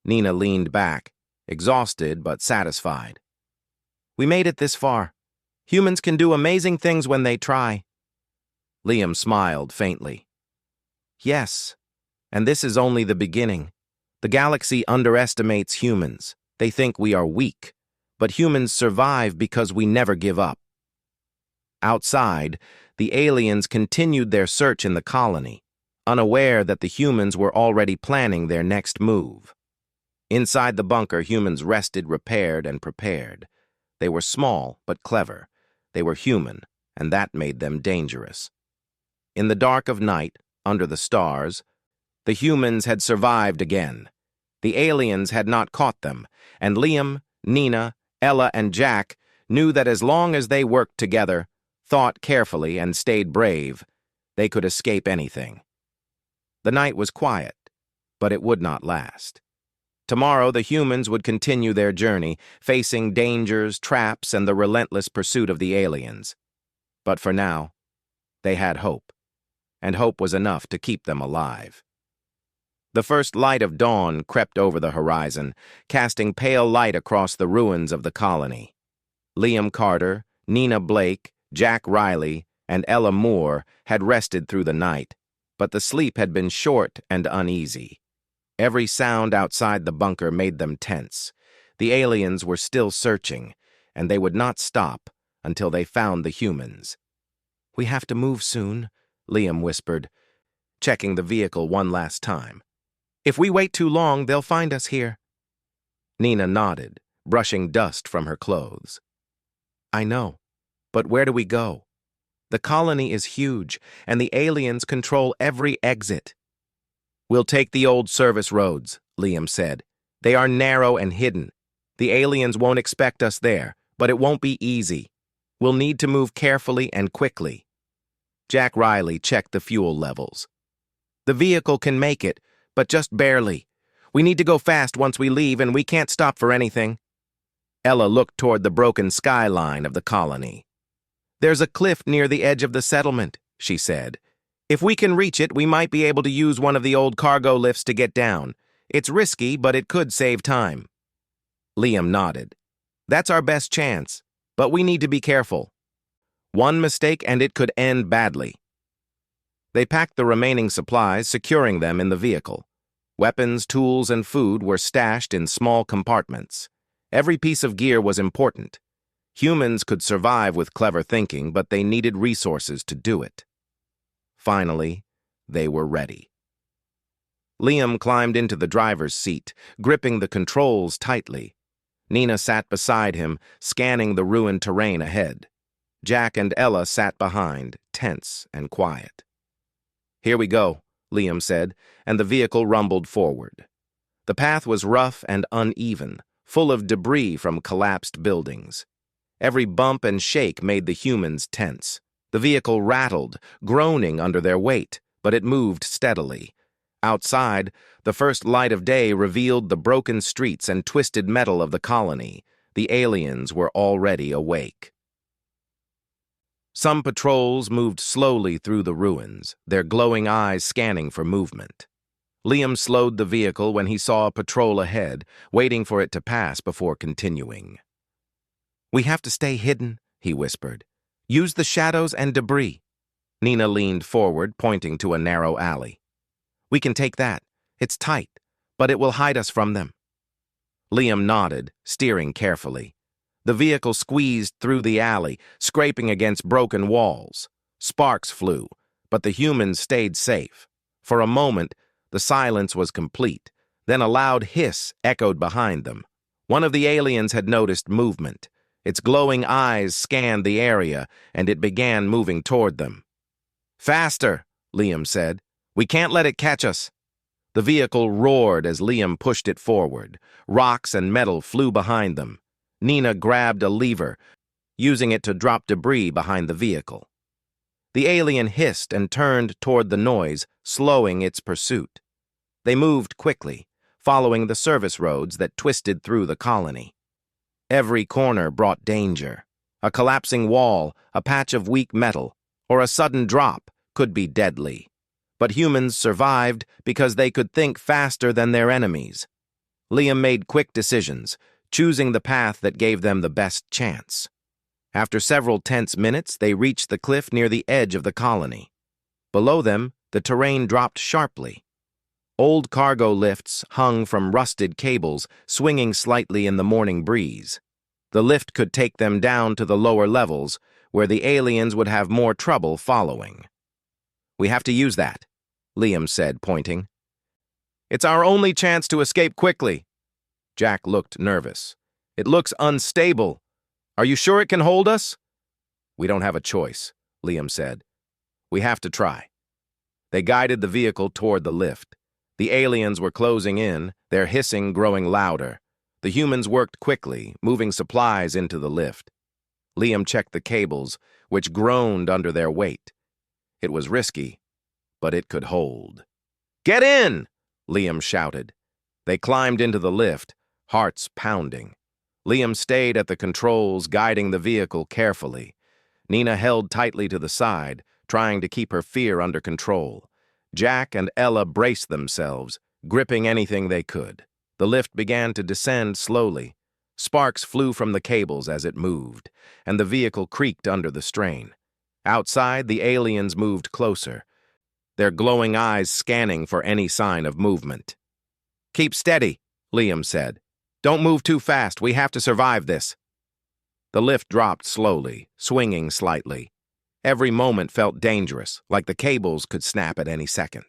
Nina leaned back, exhausted but satisfied. "We made it this far. Humans can do amazing things when they try." Liam smiled faintly. "Yes, and this is only the beginning. The galaxy underestimates humans. They think we are weak, but humans survive because we never give up." Outside, the aliens continued their search in the colony, unaware that the humans were already planning their next move. Inside the bunker, humans rested, repaired, and prepared. They were small but clever. They were human, and that made them dangerous. In the dark of night, under the stars, the humans had survived again. The aliens had not caught them, and Liam, Nina, Ella, and Jack knew that as long as they worked together, thought carefully, and stayed brave, they could escape anything. The night was quiet, but it would not last. Tomorrow, the humans would continue their journey, facing dangers, traps, and the relentless pursuit of the aliens. But for now, they had hope, and hope was enough to keep them alive. The first light of dawn crept over the horizon, casting pale light across the ruins of the colony. Liam Carter, Nina Blake, Jack Riley, and Ella Moore had rested through the night, but the sleep had been short and uneasy. Every sound outside the bunker made them tense. The aliens were still searching, and they would not stop until they found the humans. "We have to move soon," Liam whispered, checking the vehicle one last time. "If we wait too long, they'll find us here." Nina nodded, brushing dust from her clothes. "I know, but where do we go? The colony is huge, and the aliens control every exit." "We'll take the old service roads," Liam said. "They are narrow and hidden. The aliens won't expect us there, but it won't be easy. We'll need to move carefully and quickly." Jack Riley checked the fuel levels. "The vehicle can make it, but just barely. We need to go fast once we leave, and we can't stop for anything." Ella looked toward the broken skyline of the colony. "There's a cliff near the edge of the settlement," she said. "If we can reach it, we might be able to use one of the old cargo lifts to get down. It's risky, but it could save time." Liam nodded. "That's our best chance, but we need to be careful. One mistake and it could end badly." They packed the remaining supplies, securing them in the vehicle. Weapons, tools, and food were stashed in small compartments. Every piece of gear was important. Humans could survive with clever thinking, but they needed resources to do it. Finally, they were ready. Liam climbed into the driver's seat, gripping the controls tightly. Nina sat beside him, scanning the ruined terrain ahead. Jack and Ella sat behind, tense and quiet. "Here we go," Liam said, and the vehicle rumbled forward. The path was rough and uneven, full of debris from collapsed buildings. Every bump and shake made the humans tense. The vehicle rattled, groaning under their weight, but it moved steadily. Outside, the first light of day revealed the broken streets and twisted metal of the colony. The aliens were already awake. Some patrols moved slowly through the ruins, their glowing eyes scanning for movement. Liam slowed the vehicle when he saw a patrol ahead, waiting for it to pass before continuing. "We have to stay hidden," he whispered. "Use the shadows and debris." Nina leaned forward, pointing to a narrow alley. "We can take that. It's tight, but it will hide us from them." Liam nodded, steering carefully. The vehicle squeezed through the alley, scraping against broken walls. Sparks flew, but the humans stayed safe. For a moment, the silence was complete. Then a loud hiss echoed behind them. One of the aliens had noticed movement. Its glowing eyes scanned the area, and it began moving toward them. "Faster," Liam said. "We can't let it catch us." The vehicle roared as Liam pushed it forward. Rocks and metal flew behind them. Nina grabbed a lever, using it to drop debris behind the vehicle. The alien hissed and turned toward the noise, slowing its pursuit. They moved quickly, following the service roads that twisted through the colony. Every corner brought danger. A collapsing wall, a patch of weak metal, or a sudden drop could be deadly. But humans survived because they could think faster than their enemies. Liam made quick decisions, choosing the path that gave them the best chance. After several tense minutes, they reached the cliff near the edge of the colony. Below them, the terrain dropped sharply. Old cargo lifts hung from rusted cables, swinging slightly in the morning breeze. The lift could take them down to the lower levels, where the aliens would have more trouble following. "We have to use that," Liam said, pointing. "It's our only chance to escape quickly." Jack looked nervous. "It looks unstable. Are you sure it can hold us?" "We don't have a choice," Liam said. "We have to try." They guided the vehicle toward the lift. The aliens were closing in, their hissing growing louder. The humans worked quickly, moving supplies into the lift. Liam checked the cables, which groaned under their weight. It was risky, but it could hold. "Get in!" Liam shouted. They climbed into the lift, hearts pounding. Liam stayed at the controls, guiding the vehicle carefully. Nina held tightly to the side, trying to keep her fear under control. Jack and Ella braced themselves, gripping anything they could. The lift began to descend slowly. Sparks flew from the cables as it moved, and the vehicle creaked under the strain. Outside, the aliens moved closer, their glowing eyes scanning for any sign of movement. "Keep steady," Liam said. "Don't move too fast. We have to survive this." The lift dropped slowly, swinging slightly. Every moment felt dangerous, like the cables could snap at any second.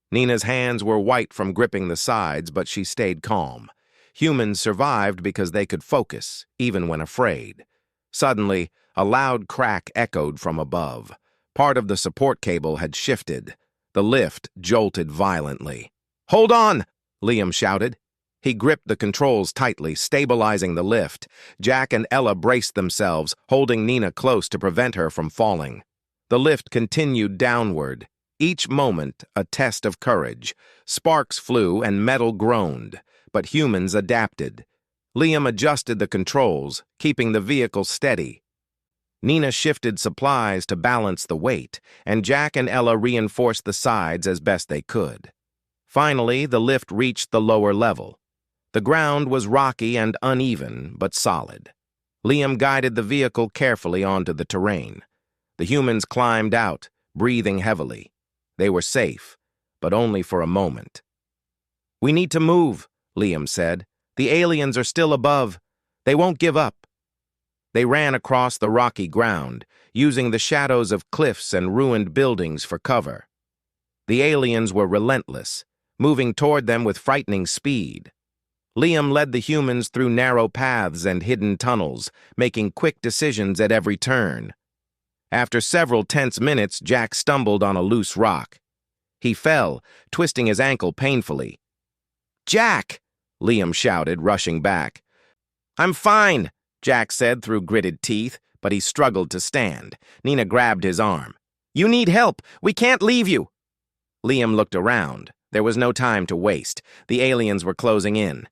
Nina's hands were white from gripping the sides, but she stayed calm. Humans survived because they could focus, even when afraid. Suddenly, a loud crack echoed from above. Part of the support cable had shifted. The lift jolted violently. "Hold on!" Liam shouted. He gripped the controls tightly, stabilizing the lift. Jack and Ella braced themselves, holding Nina close to prevent her from falling. The lift continued downward, each moment a test of courage. Sparks flew and metal groaned, but humans adapted. Liam adjusted the controls, keeping the vehicle steady. Nina shifted supplies to balance the weight, and Jack and Ella reinforced the sides as best they could. Finally, the lift reached the lower level. The ground was rocky and uneven, but solid. Liam guided the vehicle carefully onto the terrain. The humans climbed out, breathing heavily. They were safe, but only for a moment. "We need to move," Liam said. "The aliens are still above. They won't give up." They ran across the rocky ground, using the shadows of cliffs and ruined buildings for cover. The aliens were relentless, moving toward them with frightening speed. Liam led the humans through narrow paths and hidden tunnels, making quick decisions at every turn. After several tense minutes, Jack stumbled on a loose rock. He fell, twisting his ankle painfully. "Jack!" Liam shouted, rushing back. "I'm fine," Jack said through gritted teeth, but he struggled to stand. Nina grabbed his arm. "You need help! We can't leave you!" Liam looked around. There was no time to waste. The aliens were closing in.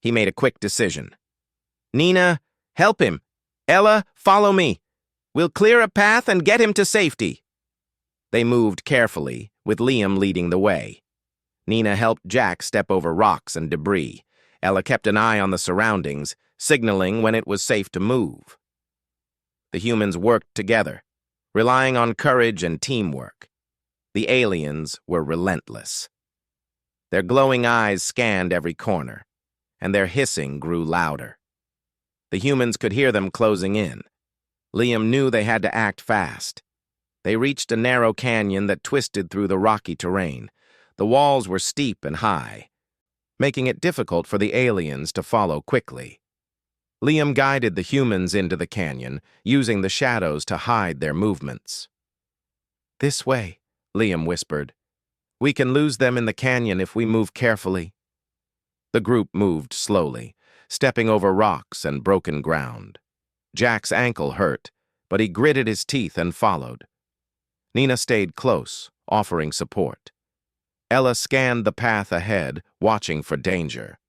He made a quick decision. "Nina, help him. Ella, follow me. We'll clear a path and get him to safety." They moved carefully, with Liam leading the way. Nina helped Jack step over rocks and debris. Ella kept an eye on the surroundings, signaling when it was safe to move. The humans worked together, relying on courage and teamwork. The aliens were relentless. Their glowing eyes scanned every corner, and their hissing grew louder. The humans could hear them closing in. Liam knew they had to act fast. They reached a narrow canyon that twisted through the rocky terrain. The walls were steep and high, making it difficult for the aliens to follow quickly. Liam guided the humans into the canyon, using the shadows to hide their movements. "This way," Liam whispered. "We can lose them in the canyon if we move carefully." The group moved slowly, stepping over rocks and broken ground. Jack's ankle hurt, but he gritted his teeth and followed. Nina stayed close, offering support. Ella scanned the path ahead, watching for danger.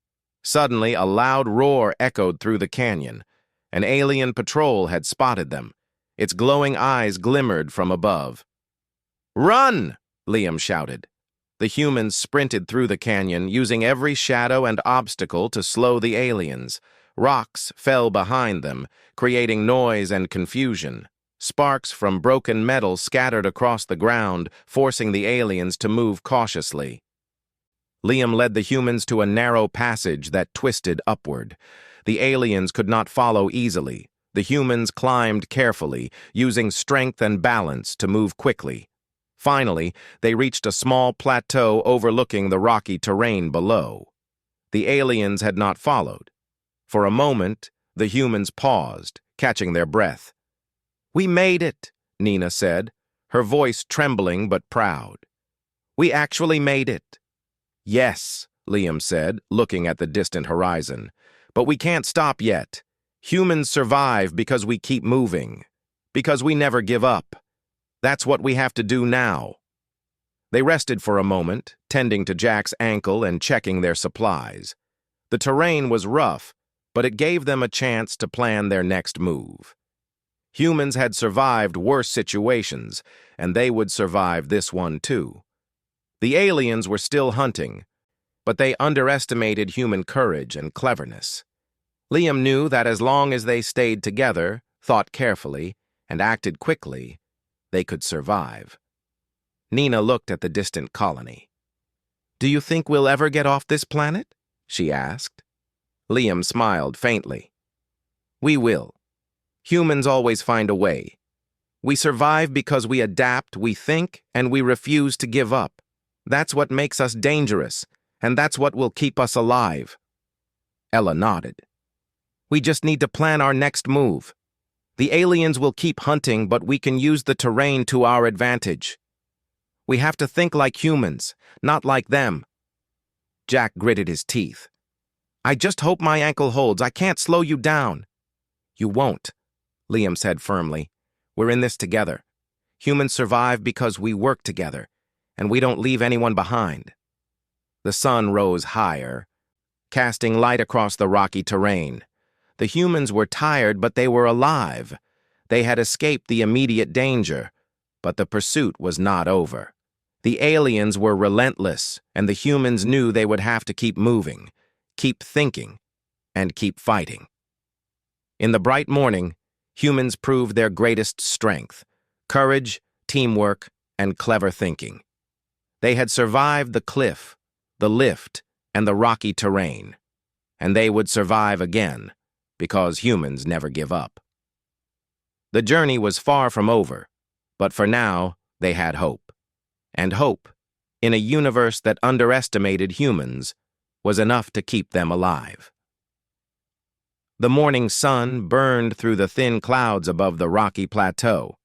Suddenly, a loud roar echoed through the canyon. An alien patrol had spotted them. Its glowing eyes glimmered from above. "Run!" Liam shouted. The humans sprinted through the canyon, using every shadow and obstacle to slow the aliens. Rocks fell behind them, creating noise and confusion. Sparks from broken metal scattered across the ground, forcing the aliens to move cautiously. Liam led the humans to a narrow passage that twisted upward. The aliens could not follow easily. The humans climbed carefully, using strength and balance to move quickly. Finally, they reached a small plateau overlooking the rocky terrain below. The aliens had not followed. For a moment, the humans paused, catching their breath. "We made it," Nina said, her voice trembling but proud. "We actually made it." "Yes," Liam said, looking at the distant horizon. "But we can't stop yet. Humans survive because we keep moving, because we never give up. That's what we have to do now." They rested for a moment, tending to Jack's ankle and checking their supplies. The terrain was rough, but it gave them a chance to plan their next move. Humans had survived worse situations, and they would survive this one too. The aliens were still hunting, but they underestimated human courage and cleverness. Liam knew that as long as they stayed together, thought carefully, and acted quickly, they could survive. Nina looked at the distant colony. "Do you think we'll ever get off this planet?" she asked. Liam smiled faintly. "We will. Humans always find a way. We survive because we adapt, we think, and we refuse to give up. That's what makes us dangerous, and that's what will keep us alive." Ella nodded. "We just need to plan our next move. The aliens will keep hunting, but we can use the terrain to our advantage. We have to think like humans, not like them." Jack gritted his teeth. "I just hope my ankle holds. I can't slow you down." "You won't," Liam said firmly. "We're in this together. Humans survive because we work together, and we don't leave anyone behind." The sun rose higher, casting light across the rocky terrain. The humans were tired, but they were alive. They had escaped the immediate danger, but the pursuit was not over. The aliens were relentless, and the humans knew they would have to keep moving, keep thinking, and keep fighting. In the bright morning, humans proved their greatest strength: courage, teamwork, and clever thinking. They had survived the cliff, the lift, and the rocky terrain, and they would survive again, because humans never give up. The journey was far from over, but for now, they had hope. And hope, in a universe that underestimated humans, was enough to keep them alive. The morning sun burned through the thin clouds above the rocky plateau.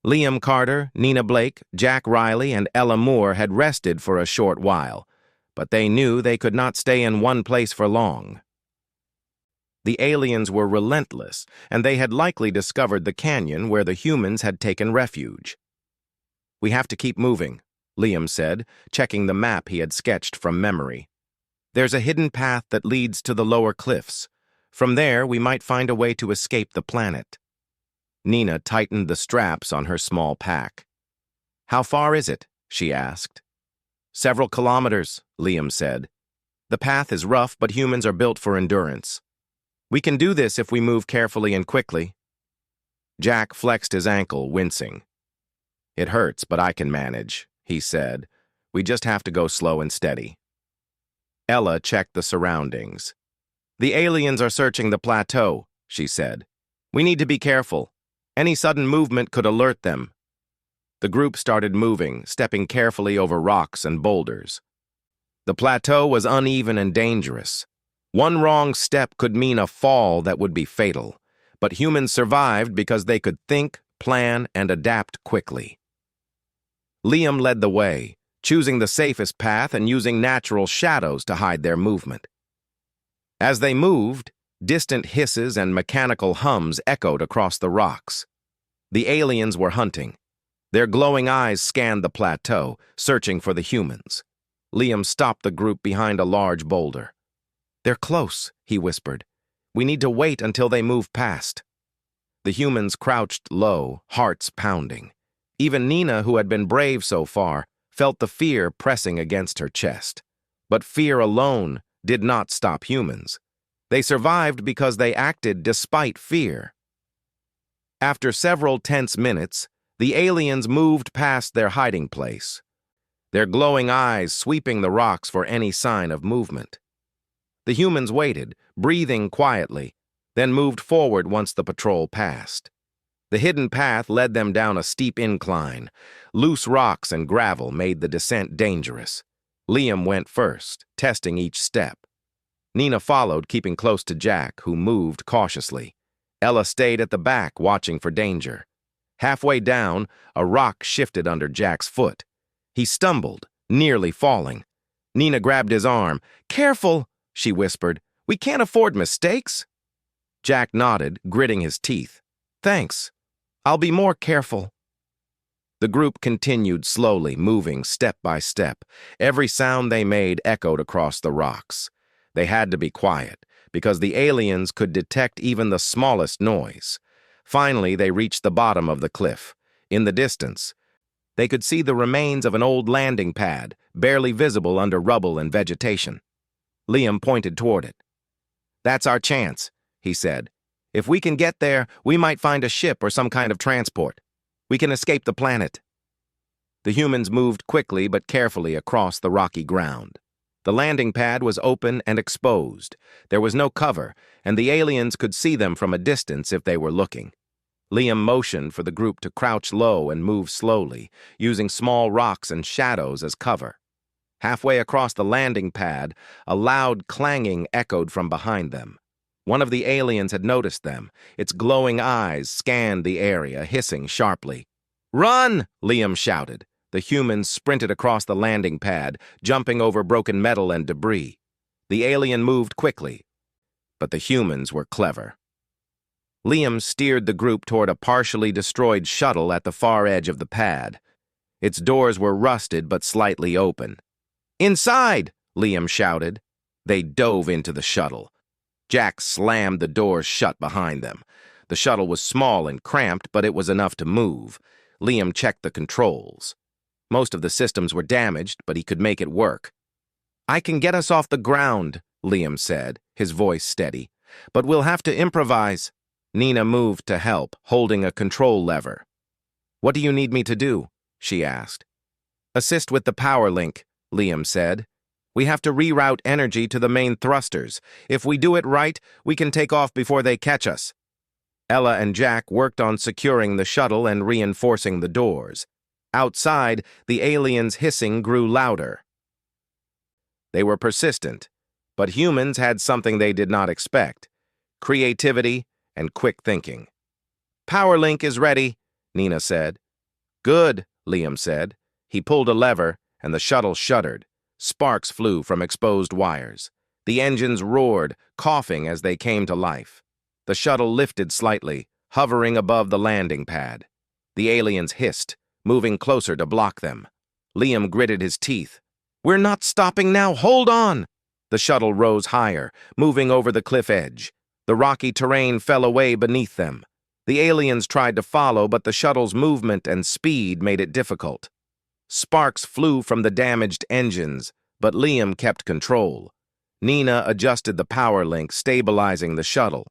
Liam Carter, Nina Blake, Jack Riley, and Ella Moore had rested for a short while, but they knew they could not stay in one place for long. The aliens were relentless, and they had likely discovered the canyon where the humans had taken refuge. "We have to keep moving," Liam said, checking the map he had sketched from memory. "There's a hidden path that leads to the lower cliffs. From there, we might find a way to escape the planet." Nina tightened the straps on her small pack. "How far is it?" she asked. "Several kilometers," Liam said. "The path is rough, but humans are built for endurance. We can do this if we move carefully and quickly." Jack flexed his ankle, wincing. "It hurts, but I can manage," he said. "We just have to go slow and steady." Ella checked the surroundings. "The aliens are searching the plateau," she said. "We need to be careful. Any sudden movement could alert them." The group started moving, stepping carefully over rocks and boulders. The plateau was uneven and dangerous. One wrong step could mean a fall that would be fatal, but humans survived because they could think, plan, and adapt quickly. Liam led the way, choosing the safest path and using natural shadows to hide their movement. As they moved, distant hisses and mechanical hums echoed across the rocks. The aliens were hunting. Their glowing eyes scanned the plateau, searching for the humans. Liam stopped the group behind a large boulder. "They're close," he whispered. "We need to wait until they move past." The humans crouched low, hearts pounding. Even Nina, who had been brave so far, felt the fear pressing against her chest. But fear alone did not stop humans. They survived because they acted despite fear. After several tense minutes, the aliens moved past their hiding place, their glowing eyes sweeping the rocks for any sign of movement. The humans waited, breathing quietly, then moved forward once the patrol passed. The hidden path led them down a steep incline. Loose rocks and gravel made the descent dangerous. Liam went first, testing each step. Nina followed, keeping close to Jack, who moved cautiously. Ella stayed at the back, watching for danger. Halfway down, a rock shifted under Jack's foot. He stumbled, nearly falling. Nina grabbed his arm. "Careful!" she whispered. "We can't afford mistakes." Jack nodded, gritting his teeth. "Thanks. I'll be more careful." The group continued slowly, moving step by step. Every sound they made echoed across the rocks. They had to be quiet, because the aliens could detect even the smallest noise. Finally, they reached the bottom of the cliff. In the distance, they could see the remains of an old landing pad, barely visible under rubble and vegetation. Liam pointed toward it. "That's our chance," he said. "If we can get there, we might find a ship or some kind of transport. We can escape the planet." The humans moved quickly but carefully across the rocky ground. The landing pad was open and exposed. There was no cover, and the aliens could see them from a distance if they were looking. Liam motioned for the group to crouch low and move slowly, using small rocks and shadows as cover. Halfway across the landing pad, a loud clanging echoed from behind them. One of the aliens had noticed them. Its glowing eyes scanned the area, hissing sharply. "Run!" Liam shouted. The humans sprinted across the landing pad, jumping over broken metal and debris. The alien moved quickly, but the humans were clever. Liam steered the group toward a partially destroyed shuttle at the far edge of the pad. Its doors were rusted but slightly open. "Inside!" Liam shouted. They dove into the shuttle. Jack slammed the doors shut behind them. The shuttle was small and cramped, but it was enough to move. Liam checked the controls. Most of the systems were damaged, but he could make it work. "I can get us off the ground," Liam said, his voice steady. "But we'll have to improvise." Nina moved to help, holding a control lever. "What do you need me to do?" she asked. "Assist with the power link," Liam said. "We have to reroute energy to the main thrusters. If we do it right, we can take off before they catch us." Ella and Jack worked on securing the shuttle and reinforcing the doors. Outside, the aliens' hissing grew louder. They were persistent. But humans had something they did not expect: creativity and quick thinking. "Power link is ready," Nina said. "Good," Liam said. He pulled a lever, and the shuttle shuddered. Sparks flew from exposed wires. The engines roared, coughing as they came to life. The shuttle lifted slightly, hovering above the landing pad. The aliens hissed, moving closer to block them. Liam gritted his teeth. "We're not stopping now! Hold on!" The shuttle rose higher, moving over the cliff edge. The rocky terrain fell away beneath them. The aliens tried to follow, but the shuttle's movement and speed made it difficult. Sparks flew from the damaged engines, but Liam kept control. Nina adjusted the power link, stabilizing the shuttle.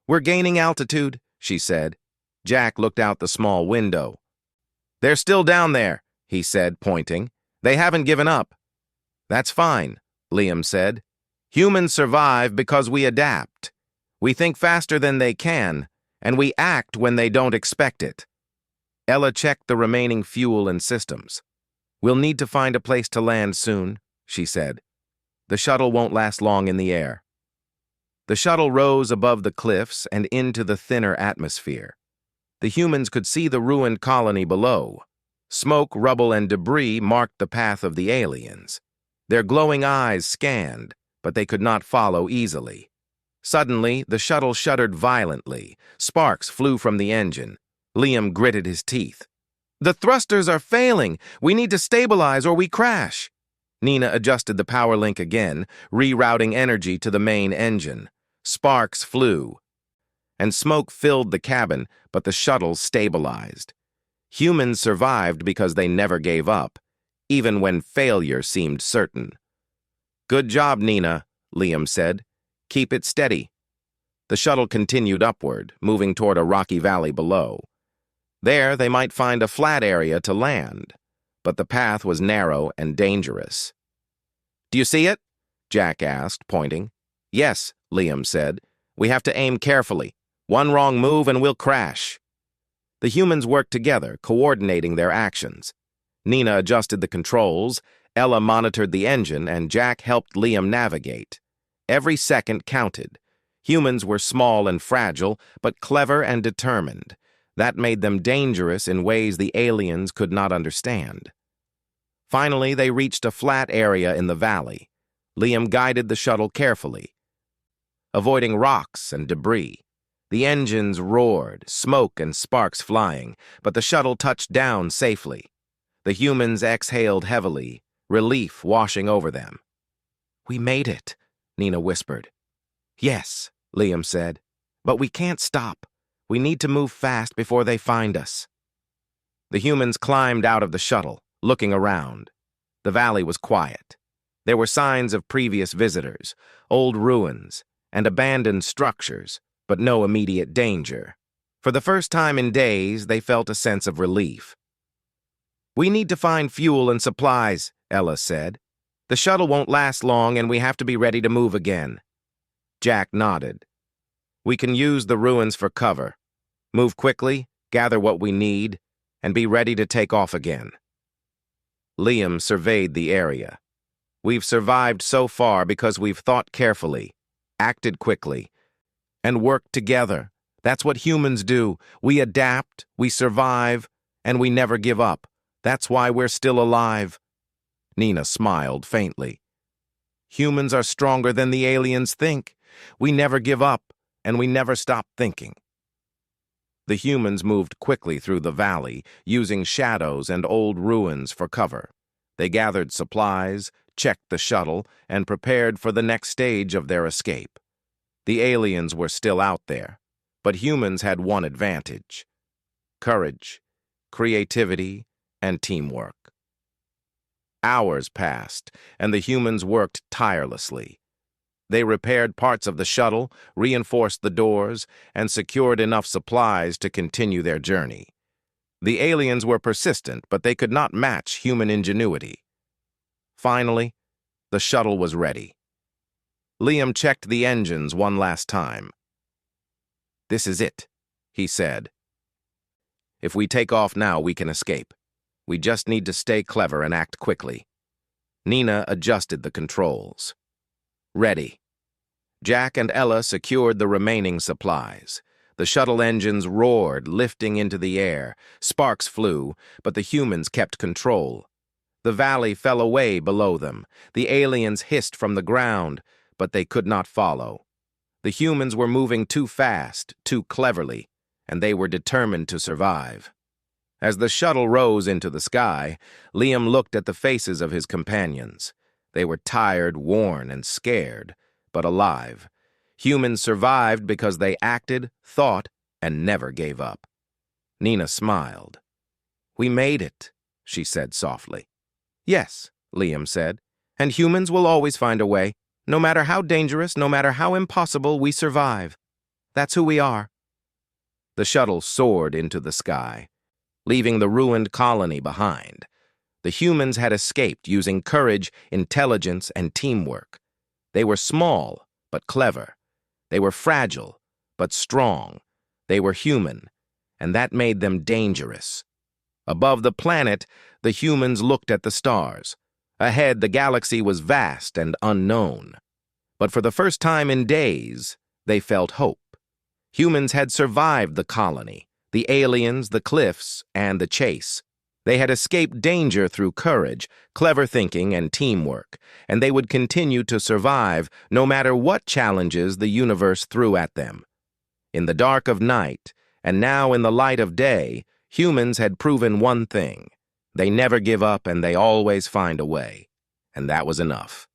"We're gaining altitude," she said. Jack looked out the small window. "They're still down there," he said, pointing. "They haven't given up." "That's fine," Liam said. "Humans survive because we adapt. We think faster than they can, and we act when they don't expect it." Ella checked the remaining fuel and systems. "We'll need to find a place to land soon," she said. "The shuttle won't last long in the air." The shuttle rose above the cliffs and into the thinner atmosphere. The humans could see the ruined colony below. Smoke, rubble, and debris marked the path of the aliens. Their glowing eyes scanned, but they could not follow easily. Suddenly, the shuttle shuddered violently. Sparks flew from the engine. Liam gritted his teeth. "The thrusters are failing! We need to stabilize or we crash!" Nina adjusted the power link again, rerouting energy to the main engine. Sparks flew, and smoke filled the cabin, but the shuttle stabilized. Humans survived because they never gave up, even when failure seemed certain. "Good job, Nina," Liam said. "Keep it steady." The shuttle continued upward, moving toward a rocky valley below. There, they might find a flat area to land, but the path was narrow and dangerous. "Do you see it?" Jack asked, pointing. "Yes," Liam said. "We have to aim carefully. One wrong move and we'll crash." The humans worked together, coordinating their actions. Nina adjusted the controls, Ella monitored the engine, and Jack helped Liam navigate. Every second counted. Humans were small and fragile, but clever and determined. That made them dangerous in ways the aliens could not understand. Finally, they reached a flat area in the valley. Liam guided the shuttle carefully, avoiding rocks and debris. The engines roared, smoke and sparks flying, but the shuttle touched down safely. The humans exhaled heavily, relief washing over them. "We made it," Nina whispered. "Yes," Liam said, "but we can't stop. We need to move fast before they find us." The humans climbed out of the shuttle, looking around. The valley was quiet. There were signs of previous visitors, old ruins, and abandoned structures, but no immediate danger. For the first time in days, they felt a sense of relief. "We need to find fuel and supplies," Ella said. "The shuttle won't last long and we have to be ready to move again." Jack nodded. "We can use the ruins for cover. Move quickly, gather what we need, and be ready to take off again." Liam surveyed the area. "We've survived so far because we've thought carefully, acted quickly, and worked together. That's what humans do. We adapt, we survive, and we never give up. That's why we're still alive." Nina smiled faintly. "Humans are stronger than the aliens think. We never give up, and we never stop thinking." The humans moved quickly through the valley, using shadows and old ruins for cover. They gathered supplies, checked the shuttle, and prepared for the next stage of their escape. The aliens were still out there, but humans had one advantage: courage, creativity, and teamwork. Hours passed, and the humans worked tirelessly. They repaired parts of the shuttle, reinforced the doors, and secured enough supplies to continue their journey. The aliens were persistent, but they could not match human ingenuity. Finally, the shuttle was ready. Liam checked the engines one last time. "This is it," he said. "If we take off now, we can escape. We just need to stay clever and act quickly." Nina adjusted the controls. Ready. Jack and Ella secured the remaining supplies. The shuttle engines roared, lifting into the air. Sparks flew, but the humans kept control. The valley fell away below them. The aliens hissed from the ground, but they could not follow. The humans were moving too fast, too cleverly, and they were determined to survive. As the shuttle rose into the sky, Liam looked at the faces of his companions. They were tired, worn, and scared, but alive. Humans survived because they acted, thought, and never gave up. Nina smiled. "We made it," she said softly. "Yes," Liam said, "and humans will always find a way. No matter how dangerous, no matter how impossible, we survive. That's who we are." The shuttle soared into the sky, leaving the ruined colony behind. The humans had escaped using courage, intelligence, and teamwork. They were small, but clever. They were fragile, but strong. They were human, and that made them dangerous. Above the planet, the humans looked at the stars. Ahead, the galaxy was vast and unknown. But for the first time in days, they felt hope. Humans had survived the colony, the aliens, the cliffs, and the chase. They had escaped danger through courage, clever thinking, and teamwork, and they would continue to survive no matter what challenges the universe threw at them. In the dark of night, and now in the light of day, humans had proven one thing. They never give up and they always find a way. And that was enough.